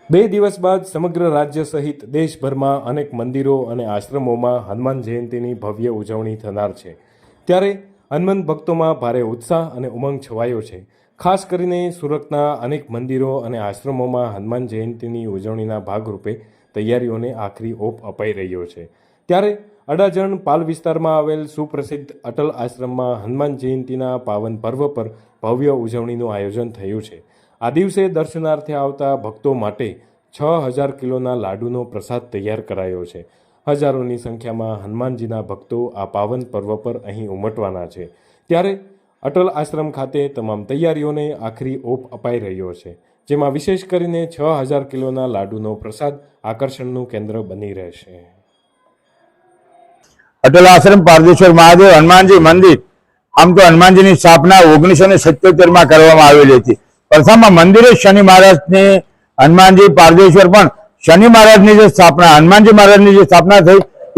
બે દિવસ બાદ સમગ્ર રાજ્ય સહિત દેશભરમાં અનેક મંદિરો અને આશ્રમોમાં હનુમાન જયંતીની ભવ્ય ઉજવણી થનાર છે। ત્યારે હનુમાન ભક્તોમાં ભારે ઉત્સાહ અને ઉમંગ છવાયો છે। ખાસ કરીને સુરતના અનેક મંદિરો અને આશ્રમોમાં હનુમાન જયંતીની ઉજવણીના ભાગરૂપે તૈયારીઓને આખરી ઓપ અપાઈ રહ્યો છે। ત્યારે અડાજણ પાલ વિસ્તારમાં આવેલ સુપ્રસિદ્ધ અટલ આશ્રમમાં હનુમાન જયંતીના પાવન પર્વ પર ભવ્ય ઉજવણીનું આયોજન થયું છે। આ દિવસે દર્શનાર્થે આવતા ભક્તો માટે 6000 કિલોના લાડુનો પ્રસાદ તૈયાર કરાયો છે। હજારોની સંખ્યામાં હનુમાનજીના ભક્તો આ પાવન પર્વ પર અહીં ઉમટવાના છે। ત્યારે અટલ આશ્રમ ખાતે તમામ તૈયારીઓને આખરી ઓપ અપાઈ રહ્યો છે, જેમાં વિશેષ કરીને 6000 કિલોના લાડુનો પ્રસાદ આકર્ષણનું કેન્દ્ર બની રહેશે। અટલ આશ્રમ પારદેશ્વર મહાદેવ હનુમાનજી મંદિર આમ તો હનુમાનજીની સ્થાપના 1977 કરવામાં આવેલી હતી। प्रथम मंदिर शनि महाराज ने हनुमानजी पारदेश्वर पण शनि महाराज की स्थापना हनुमानजी महाराज की स्थापना थी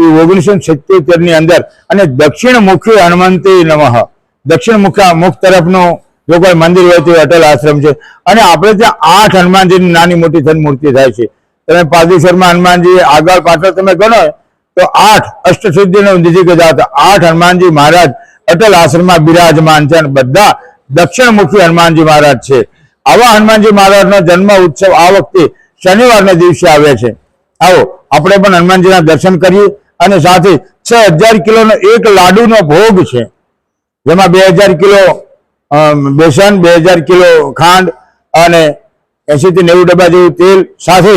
1977 अंदर अने दक्षिण मुखी हनुमंती नमः दक्षिण मुख तरफ जो कोई मंदिर हो तो अटल आश्रम है। अपने त्या 8 हनुमानजी नानी मोटी थઈને मूर्ति थाय छे। तमे पारदेश्वर में हनुमानजी आगळ पाछळ तमे गणो तो 8 अष्टसिद्धि निधि के जात 8 हनुमानजी महाराज अटल आश्रम में विराजमान छे। बधा दक्षिण मुखी हनुमानजी महाराज छे। आवा हनुमानजी महाराज नो जन्म उत्सव आ वखते शनिवार ने दिवसे आवे छे। आओ आपणे पण हनुमानजी ना दर्शन करीए अने साथे 6000 किलो नो एक लाडू नो भोग छे, जेमां 2000 किलो बेसन 2000 किलो खांड अने 80 થી 90 डब्बा जेवुं तेल साथे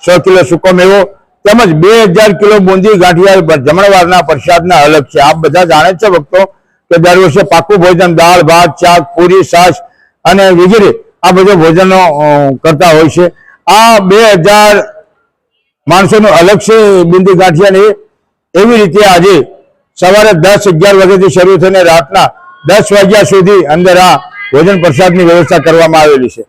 100 किलो सूको मेवो તેમજ 2000 किलो बूंदी गांठिया जमणवारना प्रसादना अलग छे। आप बधा जाणे छो भक्तो के दर वर्षे पाकું भोजन दाळ भात शाक पूरी छाश अने वगैरे आ बधो भोजनो करता होय छे। आ 2000 माणसोनो अलग छे बूंदी गांठिया ने एवी रीते आज सवारे 10-11 वाग्याथी शरू थईने रातना 10 वाग्या सुधी अंदर आ भोजन प्रसादनी व्यवस्था करवामां आवेली छे।